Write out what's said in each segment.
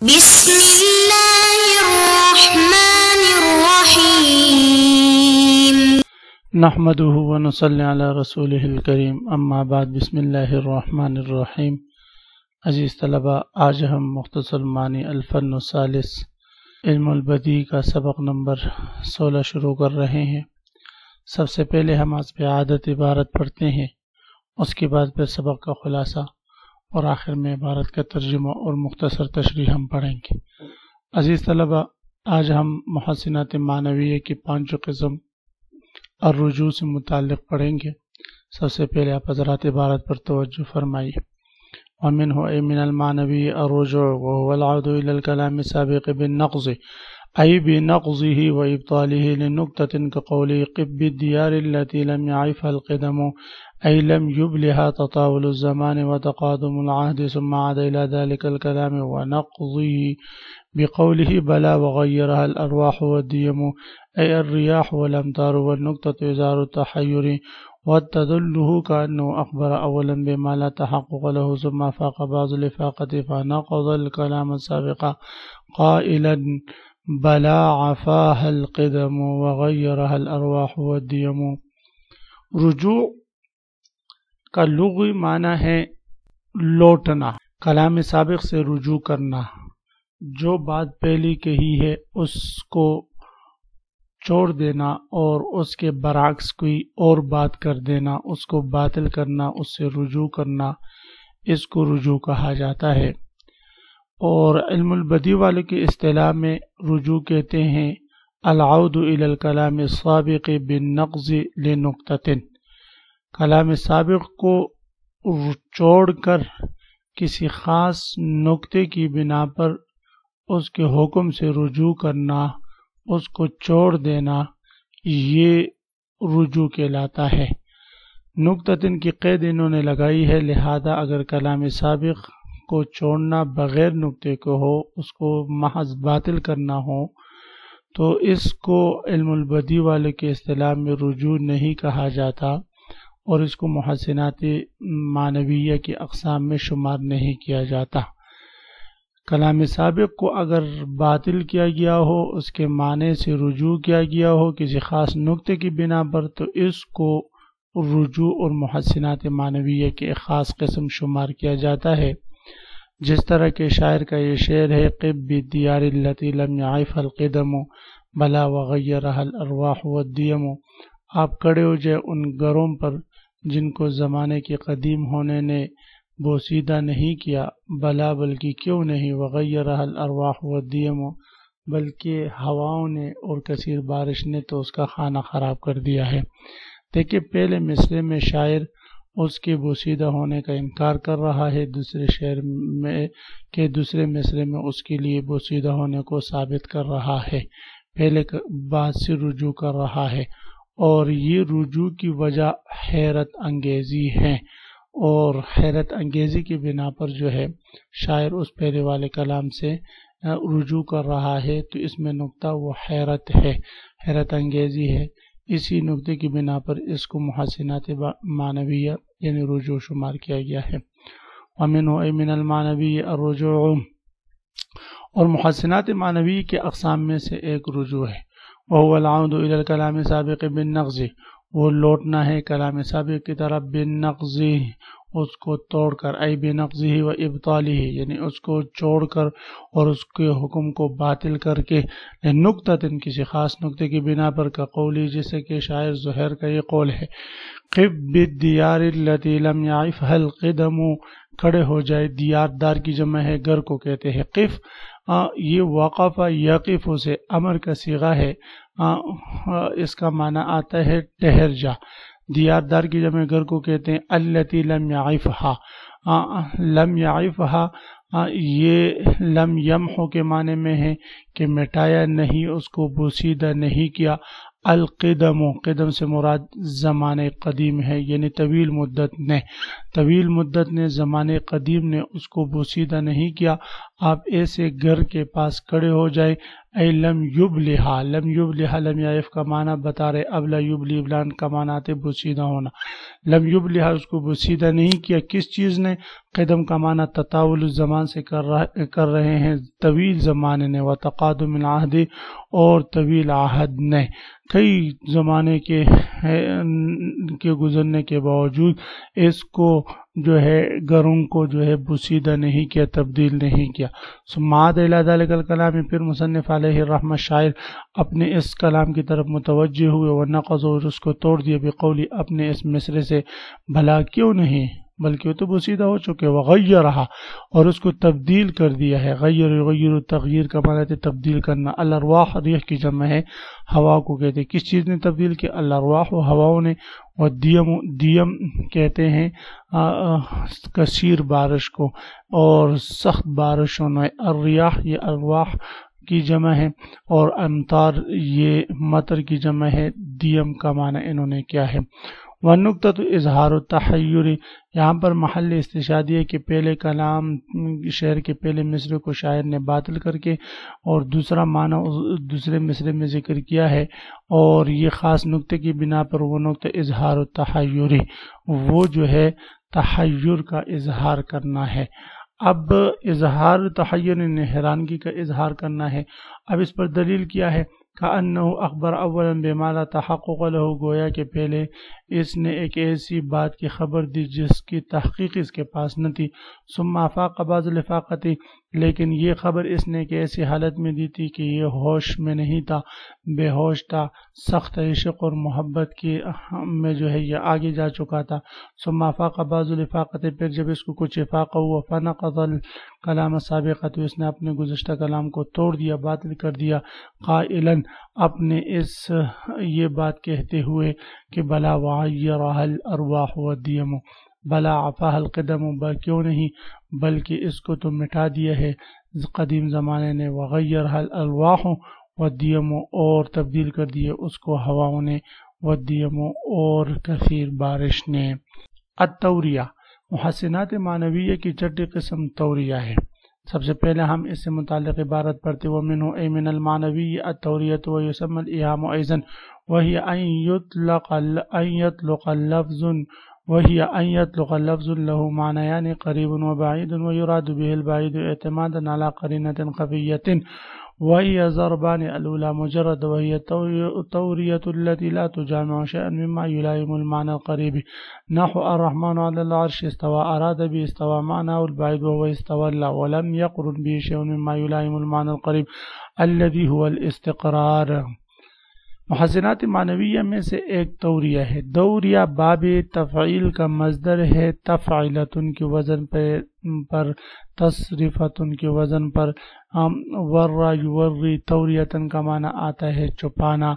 بسم الله الرحمن الرحيم نحمده ونصلي على رسوله الکریم اما بعد بسم اللہ الرحمن الرحیم۔ عزیز طلبہ، آج ہم مختصر معنی الفن الثالث علم البدیع کا سبق نمبر 16 شروع کر رہے ہیں۔ سب سے پہلے ہم آج پہ عادت عبارت پڑھتے ہیں، اس کے بعد پھر سبق کا خلاصہ اور آخر میں عبارت کا ترجمہ اور مختصر تشریح ہم پڑھیں گے۔ عزیز طلبہ، آج ہم محسنات معنویہ کی 5 قسم اور رجوع سے متعلق پڑھیں گے۔ سب سے پہلے آپ حضرات عبارت پر توجہ فرمائیے۔ ومنه أي من المعنوي الرجوع وهو العود إلى الكلام السابق بالنقض أي بنقضه وإبطاله لنكتة كقوله قب بالديار التي لم يعرفها القدم أي لم يبلها تطاول الزمان وتقادم العهد، ثم عاد إلى ذلك الكلام ونقضه بقوله بلى وغيرها الأرواح والديم أي الرياح والأمطار، والنكتة إزار التحير وتدله كأنه أخبر أولا بما لا تحقق له ثم فاق بعض الإفاقة فنقض الكلام السابق قائلا بلى عفاها القدم وغيرها الأرواح والديم۔ رجوع کا لغوی معنی ہے لوٹنا، کلام سابق سے رجوع کرنا، جو بات پہلی کہی ہے اس کو چھوڑ دینا اور اس کے برعکس کوئی اور بات کر دینا، اس کو باطل کرنا، اس سے رجوع کرنا، اس کو رجوع کہا جاتا ہے۔ اور علم البدیع والے کی اصطلاح میں رجوع کہتے ہیں العود الى الکلام السابق بالنقض لنکتة، کلام سابق کو چھوڑ کر کسی خاص نکتے کی بنا پر اس کے حکم سے رجوع کرنا، اس کو چھوڑ دینا، یہ رجوع کہلاتا ہے۔ نکتتن کی قید انہوں نے لگائی ہے، لہذا اگر کلام سابق کو چھوڑنا بغیر نکتے کو ہو، اس کو محض باطل کرنا ہو، تو اس کو علم البدیع والے کے اصطلاح میں رجوع نہیں کہا جاتا اور اس کو محسنات معنویہ کی اقسام میں شمار نہیں کیا جاتا۔ کلام سابق کو اگر باطل کیا گیا ہو، اس کے معنی سے رجوع کیا گیا ہو کسی خاص نکتے کی بنا پر، تو اس کو رجوع اور محسنات معنویہ کے ایک خاص قسم شمار کیا جاتا ہے۔ جس طرح کے شاعر کا یہ شعر ہے قب بالدیار التي لم يعرفها القدم بلا وغيرها الارواح والديم، آپ کھڑے ہو جائے ان گھروں پر جن کو زمانے کے قدیم ہونے نے بوسیدہ نہیں کیا، بلا بلکہ کیوں نہیں، وغیرها الارواح والديم بلکہ ہواؤں نے اور کثیر بارش نے تو اس کا خانہ خراب کر دیا ہے۔ دیکھیں پہلے مصرے میں شاعر اس کے بوسیدہ ہونے کا انکار کر رہا ہے، دوسرے مصرے میں اس کے لیے بوسیدہ ہونے کو ثابت کر رہا ہے، پہلے بات سے رجوع کر رہا ہے، اور یہ رجوع کی وجہ حیرت انگیزی ہے، اور حیرت انگیزی کی بنا پر جو ہے شاعر اس پہلے والے کلام سے رجوع کر رہا ہے، تو اس میں نقطہ وہ حیرت ہے، حیرت انگیزی ہے، اسی نقطے کی بنا پر اس کو محسنات معنویہ یعنی رجوع شمار کیا گیا ہے۔ ومنه أي من المعنوی الرجوع، اور محسنات معنوی کے اقسام میں سے ایک رجوع ہے۔ وهو العود الى الكلام السابق بالنقض، وہ لوٹنا ہے کلام سابق کی طرف بالنقض، اس کو توڑ کر، ای بنقضه و ابطاله یعنی اس کو چھوڑ کر اور اس کے حکم کو باطل کر کے، نکتتن کسی خاص نکتے کی بنا پر، کا قولی جیسے کہ شاعر زہیر کا یہ قول ہے قب بالدیار التي لم يعرفها القدم، کھڑے ہو جائے، دیار دار کی جمع ہے، گھر کو کہتے ہیں قف، یہ وقف یقف سے امر کا صیغہ ہے، اس کا معنی آتا ہے ٹھہر جا، دیار دار کی جمع گھر کو کہتے ہیں۔ التی لم یعرفها، لم یعرفها یہ لم یمحو کے معنی میں ہے کہ مٹایا نہیں، اس کو بوسیدہ نہیں کیا۔ القدم، قدم سے مراد زمانے قدیم ہے، یعنی طویل مدت نے زمانے قدیم نے اس کو بوسیدہ نہیں کیا۔ آپ ایسے گھر کے پاس کھڑے ہو جائے. اے لم یبلہا، لم یبلہا لم یعرف کا معنی بتا رہے. ابلا یبلی ابلان کا معنی آتے بوسیدہ ہونا. لم یبلہا اس کو بوسیدہ نہیں کیا. کس چیز نے؟ قدم کا معنی تطاول الزمان سے کر رہے ہیں، طویل زمانے نے. وتقادم العہد اور طویل عہد نے. کئی زمانے کے گزرنے کے باوجود اس کو جو ہے گھروں کو جو ہے بوسیدہ نہیں کیا، تبدیل نہیں کیا. ثم عاد الی ذلک الکلام، پھر مصنف علیہ الرحمہ شاعر اپنے اس کلام کی طرف متوجہ ہوئے. ونقض، اور اس کو توڑ دیا. بقولی، اپنے اس مصرے سے. بھلا کیوں نہیں، بلکہ وہ تو بوسیدہ ہو چکے. وغیرہا، اور اس کو تبدیل کر دیا ہے. غیر یغیر، تغییر کا معنی ہے تبدیل کرنا. الارواح، ریح کی جمع ہے، ہوا کو کہتے ہیں. کس چیز نے تبدیل کیا؟ الارواح، ہواؤں نے. اور دیم کہتے ہیں کثیر بارش کو اور سخت بارشوں نے. الریاح، یہ ارواح کی جمع ہے، اور امطار یہ مطر کی جمع ہے. دیم کا معنی انہوں نے کیا ہے. وَالنُّقْطَةُ اظہار التحیر، یہاں پر محل استشہادی ہے کہ پہلے کلام شعر کے پہلے مصرے کو شاعر نے باطل کر کے اور دوسرا معنی دوسرے مصرے میں ذکر کیا ہے، اور یہ خاص نقطے کی بنا پر وہ نقطہ اظہار التحیر، وہ جو ہے تحیر کا اظہار کرنا ہے. اب اظہار تحیر نے حیرانگی کا اظہار کرنا ہے. اب اس پر دلیل کیا ہے؟ کأنه اخبر اولا بما لا تحقق له، گویا کہ پہلے اس نے ایک ایسی بات کی خبر دی جس کی تحقیق اس کے پاس نہ تھی. ثم افاق بعض الافاقۃ، لیکن یہ خبر اس نے ایک ایسی حالت میں دی تھی کہ یہ ہوش میں نہیں تھا، بے ہوش تھا، سخت عشق اور محبت کی میں جو ہے یہ آگے جا چکا تھا. ثم افاق بعض الافاقۃ، پھر جب اس کو کچھ افاقہ ہوا، فنقض الکلام السابق، تو اس نے اپنے گزشتہ کلام کو توڑ دیا، باطل کر دیا. قائلا، اپنے اس یہ بات کہتے ہوئے کہ بلا وعیرها الارواح والدیم، بلا عفاها القدم، کیوں نہیں بلکہ اس کو تو مٹا دیا ہے قدیم زمانے نے. وغیرها الارواح والدیم، اور تبدیل کر دیا اس کو ہواؤں نے. والدیم، اور کثیر بارش نے. التوریہ، محسنات معنویہ کی چھٹی قسم توریہ ہے. سب سے پہلے ہم اس سے متعلق عبارت پڑھتے. ومنه ای من المعنوی التوریۃ ویسمى الایہام ایضا وہی ان یطلق اللفظ له معنیان قریب وبعید ویراد به البعید اعتمادا على قرینة خفیۃ وهي ضربان. الأولى مجرد، وهي التوریۃ التي لا تجامع شيئا مما يلائم المعنى القريب، نحو الرحمن على العرش استوى، أراد به استوى معناه البعيد وهو استولى، ولم يقرن به شيء مما يلائم المعنى القريب الذي هو الاستقرار. محسنات معنویہ میں سے ایک توریہ ہے. دوریہ باب تفعیل کا مصدر ہے، تفعیلتن کے وزن پر، تصرفتن کے وزن پر. ورّا یوری، توریتن کا معنی آتا ہے چھپانا،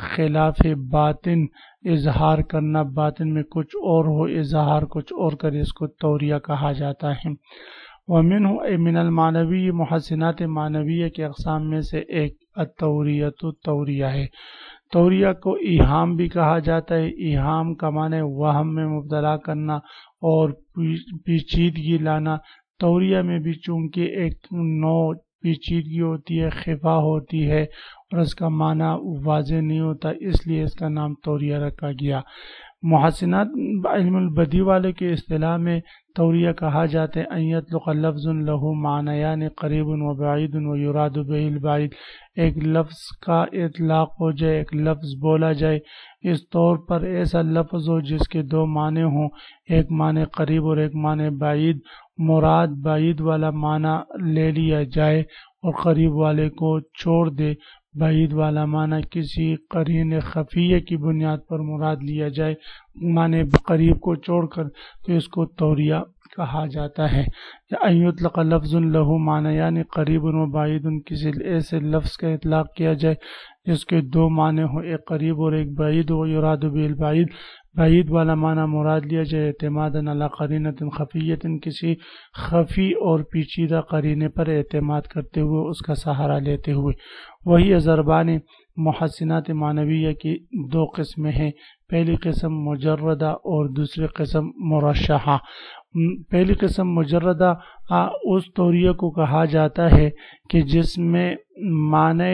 خلاف باطن، اظہار کرنا، باطن میں کچھ اور ہو، اظہار کچھ اور کرے، اس کو توریہ کہا جاتا ہے. ومنہ من المعنوی، محسنات معنویہ کے اقسام میں سے ایک التوریۃ، توریہ ہے. توریہ کو ایہام بھی کہا جاتا ہے. ایہام کا معنی وہم میں مبتلا کرنا اور پیچیدگی لانا. توریہ میں بھی چونکہ ایک نوع پیچیدگی ہوتی ہے، خفا ہوتی ہے، اور اس کا معنی واضح نہیں ہوتا، اس لیے اس کا نام توریہ رکھا گیا. محسنات علم البدیع والے کے اصطلاح میں توریہ کہا جاتا ہے ان یطلق لفظ له معنیان قریب وبعید ویراد به البعید، ایک لفظ کا اطلاق ہو جائے، ایک لفظ بولا جائے اس طور پر ایسا لفظ ہو جس کے دو معنی ہوں، ایک معنی قریب اور ایک معنی بعید. مراد بعید والا معنی لے لیا جائے اور قریب والے کو چھوڑ دے. بعید والا معنی کسی قرین خفیہ کی بنیاد پر مراد لیا جائے، معنی قریب کو چھوڑ کر، تو اس کو توریہ کہا جاتا ہے. ان یطلق لفظ له معنیان قریب و بعید، کسی ایسے لفظ کا اطلاق کیا جائے جس کے دو معنی ہوں، ایک قریب اور ایک بعید. و یراد بالبعید، بعید والا معنی مراد لیا جائے اعتماداً علی قرینۃ خفیۃ، کسی خفی اور پیچیدہ قرینے پر اعتماد کرتے ہوئے اس کا سہارا لیتے ہوئے۔ وہی ضربان محسنات معنویہ کی دو قسمیں ہیں، پہلی قسم مجردہ اور دوسری قسم مرشحہ۔ پہلی قسم مجردہ اس توریہ کو کہا جاتا ہے کہ جس میں معنی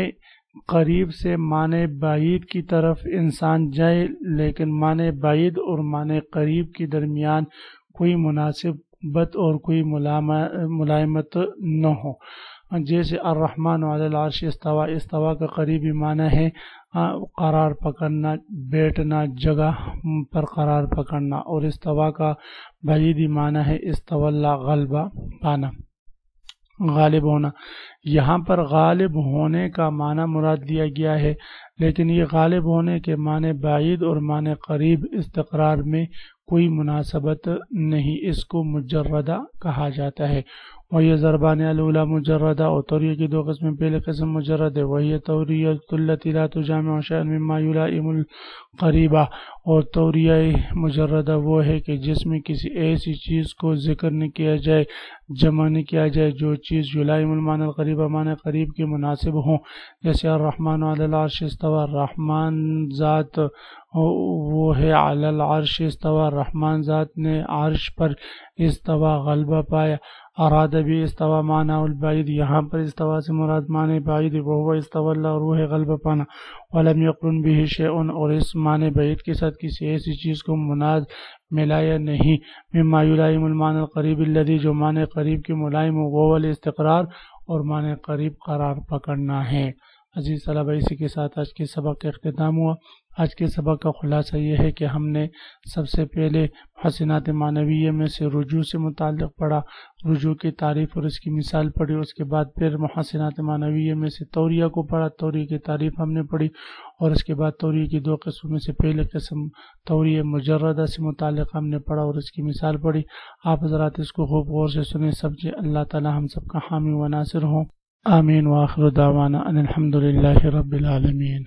قریب سے معنی بعید کی طرف انسان جائے، لیکن معنی بعید اور معنی قریب کے درمیان کوئی مناسبت اور کوئی ملائمت نہ ہو۔ جیسے الرحمن علی العرش استویٰ، استویٰ کا قریبی معنی ہے قرار پکڑنا، بیٹھنا، جگہ پر قرار پکڑنا، اور استویٰ کا بعیدی معنی ہے استولا، غلبہ پانا، غالب ہونا۔ یہاں پر غالب ہونے کا معنی مراد لیا گیا ہے، لیکن یہ غالب ہونے کے معنی بعید اور معنی قریب استقرار میں کوئی مناسبت نہیں، اس کو مجردہ کہا جاتا ہے۔ وہی ضربان الاولیٰ مجردہ، اور توریہ کی دو قسمیں، پہلی قسم مجرد ہے، وہی توریہ التی لا تجامع شیئا مما یلائم القریبہ، اور توریہ مجردہ وہ ہے کہ جس میں کسی ایسی چیز کو ذکر نہ کیا جائے، جمع نہ کیا جائے جو چیز یلائم المعنی القریبہ، معنی قریب کے مناسب ہوں، جیسے الرحمن علی العرش استویٰ، رحمان ذات وہ ہے علی العرش استویٰ، رحمان ذات نے عرش پر استویٰ، غلبہ پایا۔ اراد بھی استویٰ معنی البعید، یہاں پر استویٰ سے مراد معنی بعید وہ استویٰ اللہ، اور وہ ہے غلبہ پانا۔ ولم یقرن به شیء، اور اس معنی بعید کے ساتھ کسی ایسی چیز کو مناد ملایا نہیں، مما یلائم المعنی القریب الذی، جو معنی قریب کے ملائم وہ الاستقرار اور معنی قریب قرار پکڑنا ہے۔ عزیز طلبہ، اسی کے ساتھ آج کے سبق کا اختتام ہوا۔ آج کے سبق کا خلاصہ یہ ہے کہ ہم نے سب سے پہلے محسنات معنویہ میں سے رجوع سے متعلق پڑھا، رجوع کی تعریف اور اس کی مثال پڑھی، اس کے بعد پھر محسنات معنویہ میں سے توریہ کو پڑھا، توریہ کی تعریف ہم نے پڑھی، اور اس کے بعد توریہ کی دو قسموں میں سے پہلی قسم توریہ مجردہ سے متعلق ہم نے پڑھا اور اس کی مثال پڑھی۔ آپ حضرات اس کو خوب غور سے سنیں سمجھیں۔ اللہ تعالی ہم سب کا حامی و ناصر ہوں، آمین۔ وآخر دعوانا ان الحمد للہ رب العالمین۔